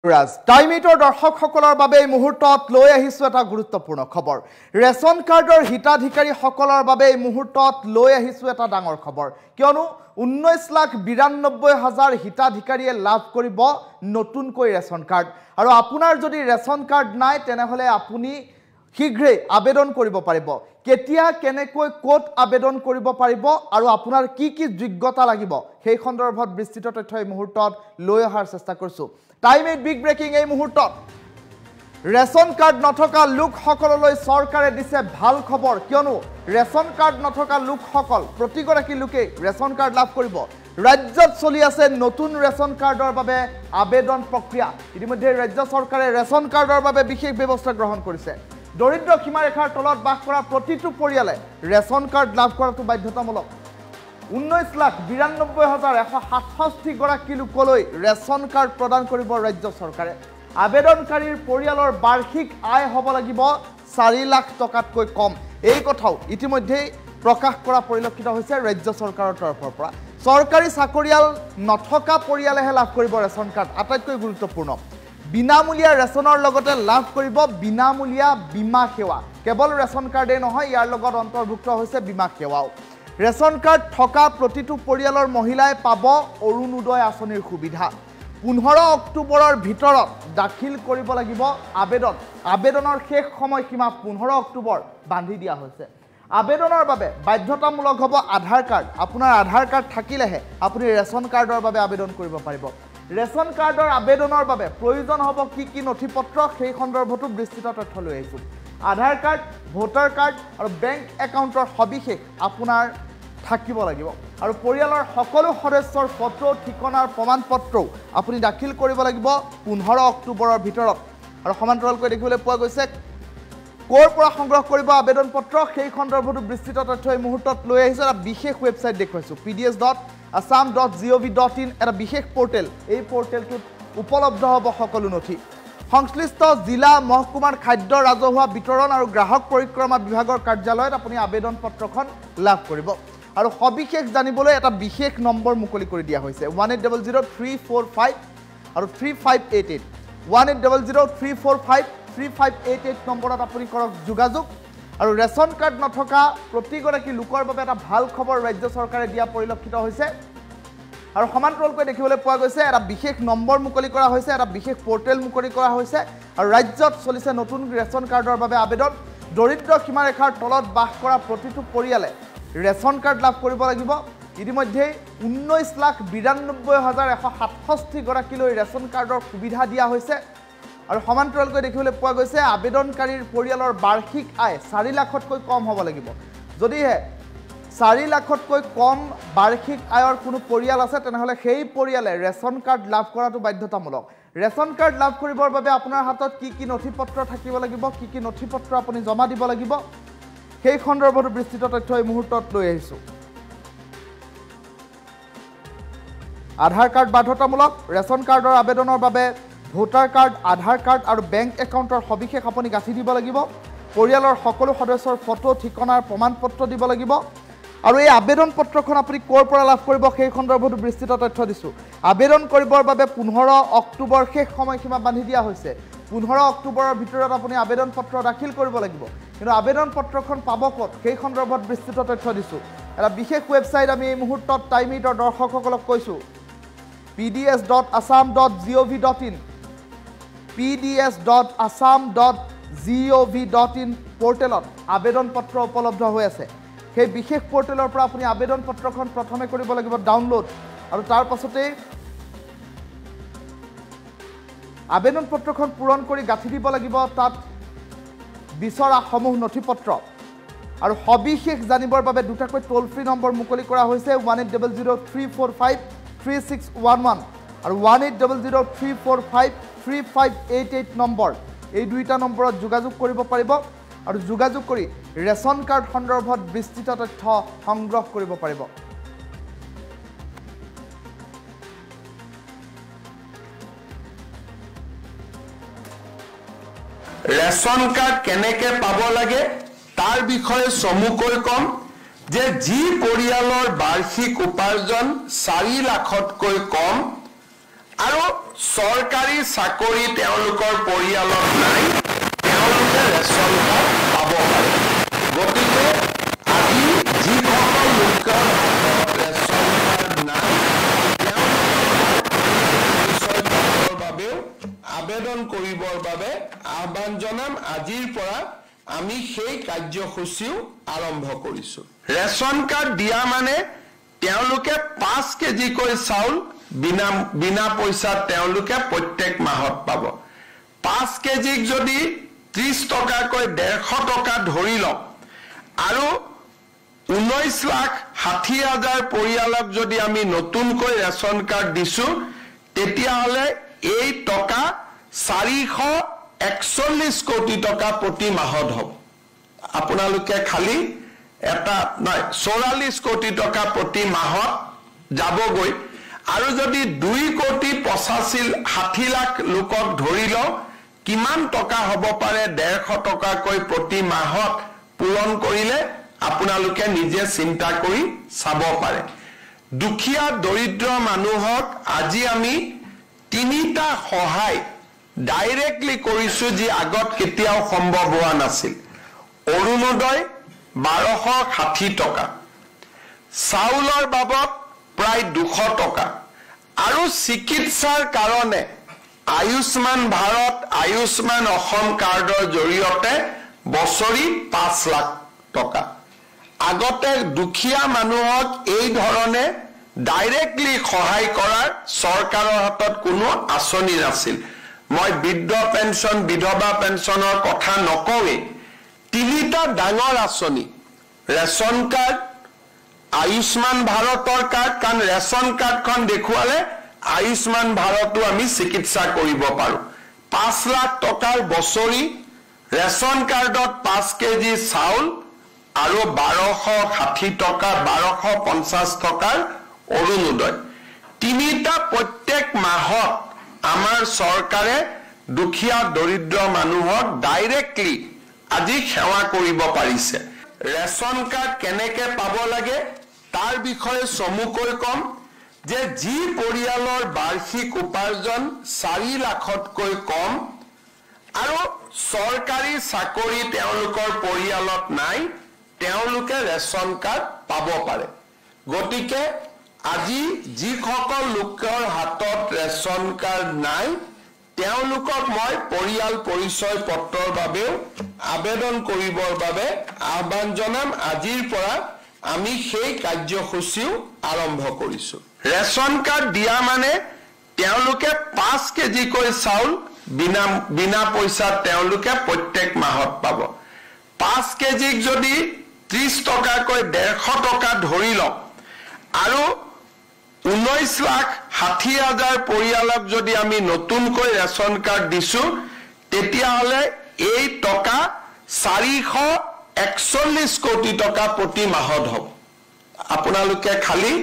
টাইমিটৰ দৰ্শকসকলৰ বাবে এই মুহূৰ্তত লৈ আহিছো এটা গুৰুত্বপূৰ্ণ খবৰ ৰেচন কাৰ্ডৰ হিতাধিকাৰীসকলৰ বাবে এই মুহূৰ্তত লৈ আহিছো এটা ডাঙৰ খবৰ কিয়নো 19,92,000 হিতাধিকাৰীয়ে লাভ কৰিব নতুনকৈ ৰেচন কাৰ্ড আৰু আপোনাৰ যদি ৰেচন কাৰ্ড নাই তেনেহলে আপুনি শীঘ্ৰে আবেদন কৰিব পাৰিব কেতিয়া কেনেকৈ কোট আবেদন কৰিব পাৰিব আৰু আপোনাৰ কি কি যোগ্যতা লাগিব সেই সন্দৰ্ভত বিস্তৃত তথ্য এই মুহূৰ্তত লৈ অহাৰ চেষ্টা কৰিছো টাইম ইট বিগ ব্ৰেকিং এই মুহূৰ্তত ৰেচন কাৰ্ড নথকা লোকসকললৈ চৰকাৰে দিছে ভাল খবৰ কিয়নো ৰেচন কাৰ্ড নথকা লোকসকল প্ৰতিগৰাকী লোকে ৰেচন কাৰ্ড লাভ কৰিব ৰাজ্যত চলি আছে নতুন ৰেচন কাৰ্ডৰ বাবে আবেদন প্ৰক্ৰিয়া ইতিমধ্যে ৰাজ্য চৰকাৰে ৰেচন কাৰ্ডৰ বাবে বিশেষ ব্যৱস্থা গ্ৰহণ কৰিছে দৰিদ্ৰ সীমাৰেখাৰ তলত বাস কৰা প্ৰতিটো পৰিয়ালে ৰেচন কাৰ্ড লাভ কৰাটো বাধ্যতামূলক 19,92,167 গৰাকী লোকলৈ ৰেচন কাৰ্ড প্ৰদান কৰিব ৰাজ্য চৰকাৰে আবেদনকাৰীৰ পৰিয়ালৰ বাৰ্ষিক আয় হ'ব লাগিব 4 লাখ টকাতকৈ কম এই কথাও ইতিমধ্যে প্ৰকাশ কৰা পৰিলক্ষিত হৈছে ৰাজ্য চৰকাৰৰ তৰফৰ পৰা চৰকাৰী চাকৰিয়াল নথকা পৰিয়ালেহে লাভ কৰিব ৰেচন কাৰ্ড আটাইতকৈ গুৰুত্বপূৰ্ণ বিনামূলীয়া ৰেচনৰ লগতে লাভ কৰিব বিনামূলীয়া বীমা সেৱা কেৱল ৰেচন কাৰ্ডে নহয় ইয়াৰ লগত অন্তৰ্ভুক্ত হৈছে বীমা সেৱাও ৰেচন কাৰ্ড থকা প্ৰতিটো পৰিয়ালৰ মহিলাই পাব অৰুণোদয় আঁচনিৰ সুবিধা 15 অক্টোবৰৰ ভিতৰত দাখিল কৰিব লাগিব আবেদনৰ শেষ সময়সীমা 15 অক্টোবৰ বান্ধি দিয়া হৈছে আবেদনৰ বাবে বাধ্যতামূলক হ'ব আধাৰ কাৰ্ড আপোনাৰ আধাৰ কাৰ্ড থাকিলেহে আপুনি ৰেচন কাৰ্ডৰ বাবে আবেদন কৰিব পাৰিব ৰেচন কাৰ্ডৰ আবেদনৰ বাবে প্ৰয়োজন হ'ব কি নথিপত্ৰ সেই সন্দৰ্ভতো বিস্তৃত তথ্য লৈ আহিছো আধাৰ কাৰ্ড ভোটাৰ কাৰ্ড আৰু বেংক একাউণ্টৰ সবিশেষ আপোনাৰ থাকিব লাগিব আৰু পৰিয়ালৰ সকলো সদস্যৰ ফটো ঠিকনাৰ প্ৰমাণপত্ৰও আপুনি দাখিল কৰিব লাগিব 15 অক্টোবৰৰ ভিতৰত আৰু সমান্তৰালকৈ দেখিবলৈ পোৱা গৈছে ক'ৰ পৰা সংগ্ৰহ কৰিব আবেদন পত্ৰ সেই সন্দৰ্ভতো বিস্তৃত তথ্য এই মুহূৰ্তত লৈ আহিছো এটা বিশেষ ৱেবছাইট দেখুৱাইছো pds.assam.gov.in এটা বিশেষ পৰ্টেল এই পৰ্টেলটোত উপলব্ধ হ'ব সকলো নথি সংশ্লিষ্ট জিলা মহকুমাৰ খাদ্য ৰাজহুৱা বিতৰণ আৰু গ্ৰাহক পৰিক্ৰমা বিভাগৰ কাৰ্যালয়ত আপুনি আবেদন পত্ৰখন লাভ কৰিব আৰু সবিশেষ জানিবলৈ এটা বিশেষ নম্বৰ মুকলি কৰি দিয়া হৈছে 1800-345 আৰু 3588 1800-345-3588 নম্বৰত আপুনি কৰক যোগাযোগ আৰু ৰেচন কাৰ্ড নথকা প্ৰতিগৰাকী লোকৰ বাবে এটা ভাল খবৰ ৰাজ্য চৰকাৰে দিয়া পৰিলক্ষিত হৈছে আৰু সমান্তৰালকৈ দেখিবলৈ পোৱা গৈছে এটা বিশেষ নম্বৰ মুকলি কৰা হৈছে এটা বিশেষ পৰ্টেল মুকলি কৰা হৈছে আৰু ৰাজ্যত চলিছে নতুন ৰেচন কাৰ্ডৰ বাবে আবেদন দৰিদ্ৰ সীমাৰেখাৰ তলত বাস কৰা প্ৰতিটো পৰিয়ালে ৰেচন কাৰ্ড লাভ কৰিব লাগিব ইতিমধ্যে 19,92,167 গৰাকীলৈ ৰেচন কাৰ্ডৰ সুবিধা দিয়া হৈছে আৰু সমান্তৰালকৈ দেখিবলৈ পোৱা গৈছে আবেদনকাৰীৰ পৰিয়ালৰ বাৰ্ষিক আয় 4 লাখতকৈ কম হ'ব লাগিব যদিহে 4 লাখতকৈ কম বাৰ্ষিক আয়ৰ কোনো পৰিয়াল আছে তেনেহলে সেই পৰিয়ালে ৰেচন কাৰ্ড লাভ কৰাটো বাধ্যতামূলক ৰেচন কাৰ্ড লাভ কৰিবৰ বাবে আপোনাৰ হাতত কি নথিপত্ৰ থাকিব লাগিব কি নথিপত্ৰ আপুনি জমা দিব লাগিব সেই সন্দৰ্ভত বিস্তৃত তথ্য এই মুহূৰ্তত লৈ আহিছো আধাৰ কাৰ্ড বাধ্যতামূলক ৰেচন কাৰ্ডৰ আবেদনৰ বাবে ভোটাৰ কাৰ্ড আধাৰ কাৰ্ড আৰু বেংক একাউণ্টৰ সবিশেষ আপুনি গাঁঠি দিব লাগিব পৰিয়ালৰ সকলো সদস্যৰ ফটো ঠিকনাৰ প্ৰমাণপত্ৰ দিব লাগিব আৰু এই আবেদন পত্ৰখন আপুনি ক'ৰ পৰা লাভ কৰিব সেই সন্দৰ্ভত বিস্তৃত তথ্য দিছো আবেদন কৰিবৰ বাবে 15 অক্টোবৰ শেষ সময়সীমা বান্ধি দিয়া হৈছে 15 অক্টোবৰৰ ভিতৰত আপুনি আবেদন পত্ৰ দাখিল কৰিব লাগিব কিন্তু আবেদন পত্ৰখন পাব ক'ত সেই সন্দৰ্ভত বিস্তৃত তথ্য দিছো এটা বিশেষ ৱেবছাইট আমি এই মুহূৰ্তত টাইমিটৰ দৰ্শকসকলক কৈছো pds.assam.gov.in pds.assam.gov.in পৰ্টেলত আবেদন পত্ৰ উপলব্ধ হৈ আছে সেই বিশেষ পৰ্টেলৰ পৰা আপুনি আবেদন পত্ৰখন প্ৰথমে কৰিব লাগিব ডাউনলোড আৰু তাৰ পাছতে আবেদন পত্ৰখন পূৰণ কৰি গাঁঠি দিব লাগিব তাত বিচৰা সমূহ নথিপত্ৰ আৰু সবিশেষ জানিবৰ বাবে দুটাকৈ টোল ফ্ৰী নম্বৰ মুকলি কৰা হৈছে 1800-345-3611 আৰু 1800-345-3588 নম্বৰ এই দুইটা নম্বৰত যোগাযোগ কৰিব পাৰিব আৰু যোগাযোগ কৰি ৰেচন কাৰ্ড সন্দৰ্ভত বিস্তৃত তথ্য সংগ্ৰহ কৰিব পাৰিব ৰেচন কাৰ্ড কেনেকৈ পাব লাগে তাৰ বিষয়ে চমুকৈ কম যে যি পৰিয়ালৰ বাৰ্ষিক উপাৰ্জন 4 লাখতকৈ কম আৰু চৰকাৰী চাকৰি তেওঁলোকৰ পৰিয়ালত নাই তেওঁলোকে ৰেচন কাৰ্ড পাব পাৰে গতিকে আজি যিসকল লোকৰ হাতত ৰেচন কাৰ্ড নাই তেওঁলোকৰ বাবেও আবেদন কৰিবৰ বাবে আহ্বান জনাম আজিৰ পৰা আমি সেই কাৰ্যসূচীও আৰম্ভ কৰিছো ৰেচন কাৰ্ড দিয়া মানে তেওঁলোকে 5 কেজিকৈ চাউল বিনা পইচা তেওঁলোকে প্ৰত্যেক মাহত পাব 5 কেজিক যদি 30 টকাকৈ 150 টকা ধৰি লওঁ আৰু 19,60,000 পৰিয়ালক যদি আমি নতুনকৈ ৰেচন কাৰ্ড দিছো তেতিয়াহলে এই টকা 441 কোটি টকা প্ৰতি মাহত হ'ব আপোনালোকে খালি এটা নাই 44 কোটি টকা প্ৰতি মাহত যাবগৈ আৰু যদি 2 কোটি 60 লাখ লোকক ধৰি লওঁ কিমান টকা হ'ব পাৰে 150 টকাকৈ প্ৰতি মাহত পূৰণ কৰিলে আপোনালোকে নিজে চিন্তা কৰি চাব পাৰে দুখীয়া দৰিদ্ৰ মানুহক আজি আমি তিনিটা সহায় ডাইৰেক্টলি কৰিছো যি আগত কেতিয়াও সম্ভৱ হোৱা নাছিল অৰুণোদয় 1260 টকা চাউলৰ বাবদ প্ৰায় 200 টকা আৰু চিকিৎসাৰ কাৰণে আয়ুষ্মান ভাৰত আয়ুষ্মান অসম কাৰ্ডৰ জৰিয়তে বছৰি 5 লাখ টকা আগতে দুখীয়া মানুহক এই ধৰণে ডাইৰেক্টলি সহায় কৰাৰ চৰকাৰৰ হাতত কোনো আঁচনি নাছিল মই বৃদ্ধ পেঞ্চন বিধৱা পেঞ্চনৰ কথা নকওঁৱে তিনিটা ডাঙৰ আঁচনি ৰেচন কাৰ্ড আয়ুষ্মান ভাৰতৰ কাৰ্ড কাৰণ ৰেচন কাৰ্ডখন দেখুৱালে আয়ুষ্মান ভাৰতো আমি চিকিৎসা কৰিব পাৰো 5 লাখ টকাৰ বছৰি ৰেচন কাৰ্ডত 5 কেজি চাউল আৰু 1260 টকা 1250 টকাৰ অৰুণোদয় তিনিটা প্ৰত্যেক মাহত আমাৰ চৰকাৰে দুখীয়া দৰিদ্ৰ মানুহক ডাইৰেক্টলি আজি সেৱা কৰিব পাৰিছে ৰেচন কাৰ্ড কেনেকৈ পাব লাগে তাৰ বিষয়ে চমুকৈ কম যে যি পৰিয়ালৰ বাৰ্ষিক উপাৰ্জন 4 লাখতকৈ কম আৰু চৰকাৰী চাকৰি তেওঁলোকৰ পৰিয়ালত নাই তেওঁলোকে ৰেচন কাৰ্ড পাব পাৰে গতিকে আজি যিসকল লোকৰ হাতত ৰেচন কাৰ্ড নাই তেওঁলোকক মই পৰিয়াল পৰিচয় পত্ৰৰ বাবেও আবেদন কৰিবৰ বাবে আহ্বান জনাম আজিৰ পৰা আমি সেই কাৰ্যসূচীও আৰম্ভ কৰিছো ৰেচন কাৰ্ড দিয়া মানে তেওঁলোকে 5 কেজিকৈ চাউল বিনা পইচা তেওঁলোকে প্ৰত্যেক মাহত পাব 5 কেজিক যদি 30 টকাকৈ 150 টকা ধৰি লওঁ আৰু 19,60,000 পৰিয়ালক যদি আমি নতুনকৈ ৰেচন কাৰ্ড দিছো তেতিয়াহলে এই টকা 441 কোটি টকা প্ৰতি মাহত হ'ব আপোনালোকে খালি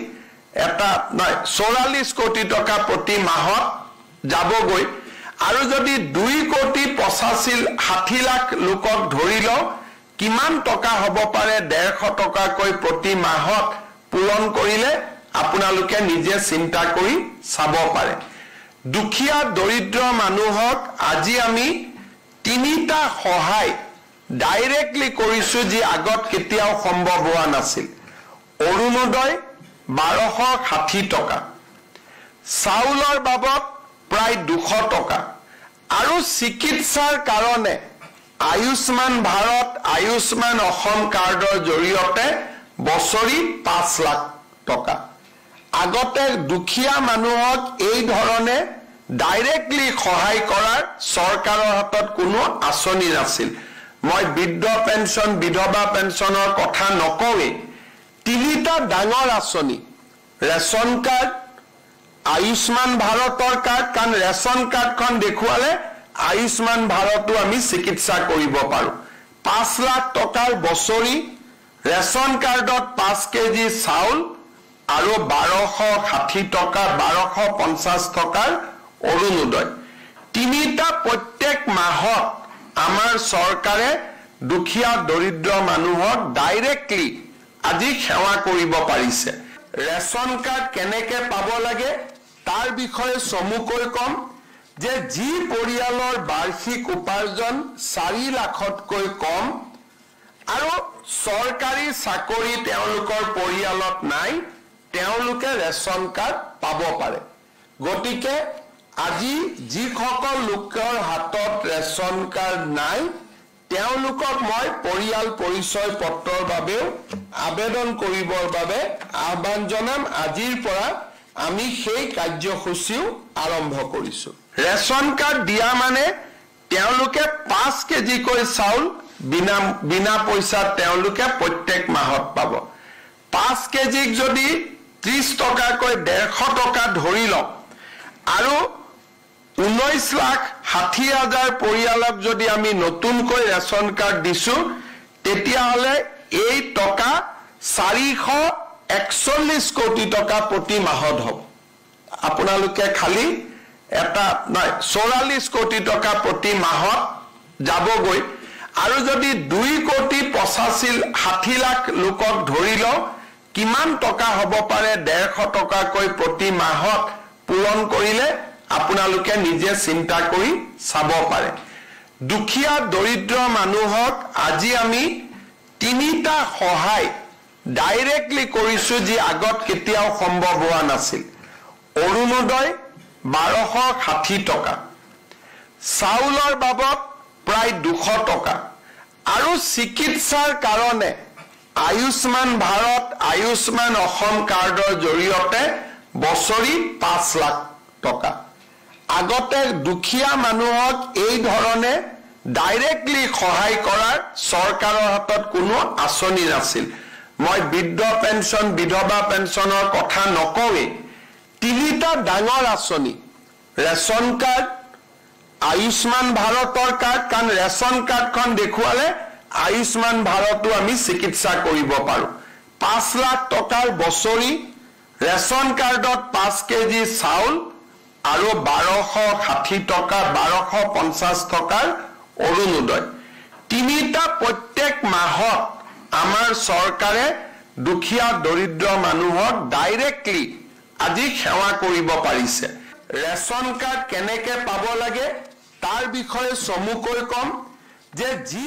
এটা নাই 44 কোটি টকা প্ৰতি মাহত যাবগৈ আৰু যদি 2 কোটি 60 লাখ লোকক ধৰি লওঁ কিমান টকা হ'ব পাৰে 150 টকাকৈ প্ৰতি মাহত পূৰণ কৰিলে আপোনালোকে নিজে চিন্তা কৰি চাব পাৰে দুখীয়া দৰিদ্ৰ মানুহক আজি আমি তিনিটা সহায় ডাইৰেক্টলি কৰিছো যি আগত কেতিয়াও সম্ভৱ হোৱা নাছিল অৰুণোদয় 1260 টকা চাউলৰ বাবদ প্ৰায় 200 টকা আৰু চিকিৎসাৰ কাৰণে আয়ুষ্মান ভাৰত আয়ুষ্মান অসম কাৰ্ডৰ জৰিয়তে বছৰি 5 লাখ টকা আগতে দুখীয়া মানুহক এই ধৰণে ডাইৰেক্টলি সহায় কৰাৰ চৰকাৰৰ হাতত কোনো আঁচনি নাছিল মই বৃদ্ধ পেঞ্চন বিধৱা পেঞ্চনৰ কথা নকওঁৱে তিনিটা ডাঙৰ আঁচনি ৰেচন কাৰ্ড আয়ুষ্মান ভাৰতৰ কাৰ্ড কাৰণ ৰেচন কাৰ্ডখন দেখুৱালে আয়ুষ্মান ভাৰতো আমি চিকিৎসা কৰিব পাৰো 5 লাখ টকাৰ বছৰি ৰেচন কাৰ্ডত 5 কেজি চাউল আৰু 1260 টকা 1250 টকাৰ অৰুণোদয় তিনিটা প্ৰত্যেক মাহত আমাৰ চৰকাৰে দুখীয়া দৰিদ্ৰ মানুহক ডাইৰেক্টলি আজি সেৱা কৰিব পাৰিছে ৰেচন কাৰ্ড কেনেকৈ পাব লাগে তাৰ বিষয়ে চমুকৈ কম যে যি পৰিয়ালৰ বাৰ্ষিক উপাৰ্জন 4 লাখতকৈ কম আৰু চৰকাৰী চাকৰি তেওঁলোকৰ পৰিয়ালত নাই তেওঁলোকে ৰেচন কাৰ্ড পাব পাৰে গতিকে আজি যিসকল লোকৰ হাতত ৰেচন কাৰ্ড নাই তেওঁলোকক মই পৰিয়াল পৰিচয় পত্ৰৰ বাবেও আবেদন কৰিবৰ বাবে আহ্বান জনাম আজিৰ পৰা আমি সেই কাৰ্যসূচীও আৰম্ভ কৰিছো ৰেচন কাৰ্ড দিয়া মানে তেওঁলোকে 5 কেজিকৈ চাউল বিনা পইচাত তেওঁলোকে প্ৰত্যেক মাহত পাব 5 কেজিক যদি 30 টকাকৈ 150 টকা ধৰি লওক আৰু 19,60,000 পৰিয়ালক যদি আমি নতুনকৈ ৰেচন কাৰ্ড দিছো তেতিয়া হলে এই টকা 441 কোটি টকা প্ৰতি মাহত হ'ব আপোনালোকে খালি এটা নাই 44 কোটি টকা প্ৰতি মাহত যাবগৈ আৰু যদি 2 কোটি 60 লাখ লোকক ধৰি লও কিমান টকা হ'ব পাৰে 150 টকাকৈ প্ৰতি মাহত পূৰণ কৰিলে আপোনালোকে নিজে চিন্তা কৰি চাব পাৰে দুখীয়া দৰিদ্ৰ মানুহক আজি আমি 3টা সহায় ডাইৰেক্টলি কৰিছো যি আগত কেতিয়াও সম্ভৱ হোৱা নাছিল অৰুণোদয় 1260 টকা চাউলৰ বাবদ প্ৰায় 200 টকা আৰু চিকিৎসাৰ কাৰণে আয়ুষ্মান ভাৰত আয়ুষ্মান অসম কাৰ্ডৰ জৰিয়তে বছৰি 5 লাখ টকা আগতে দুখীয়া মানুহক এই ধৰণে ডাইৰেক্টলি সহায় কৰাৰ চৰকাৰৰ হাতত কোনো আঁচনি নাছিল মই বৃদ্ধ পেঞ্চন বিধৱা পেঞ্চনৰ কথা নকওঁই 3টা ডাঙৰ আঁচনি ৰেচন কাৰ্ড আয়ুষ্মান ভাৰতৰ কাৰ্ড কাৰণ ৰেচন কাৰ্ডখন দেখুৱালে আয়ুষ্মান ভাৰতো আমি চিকিৎসা কৰিব পাৰো 5 লাখ টকাৰ বছৰি ৰেচন কাৰ্ডত 5 কেজি চাউল আৰু 1260 টকা 1250 টকাৰ অৰুণোদয় 3টা প্ৰত্যেক মাহত আমাৰ চৰকাৰে দুখীয়া দৰিদ্ৰ মানুহক ডাইৰেক্টলি আজি সেৱা কৰিব পাৰিছে ৰেচন কাৰ্ড কেনেকৈ পাব লাগে তাৰ বিষয়ে চমুকৈ কম যে যি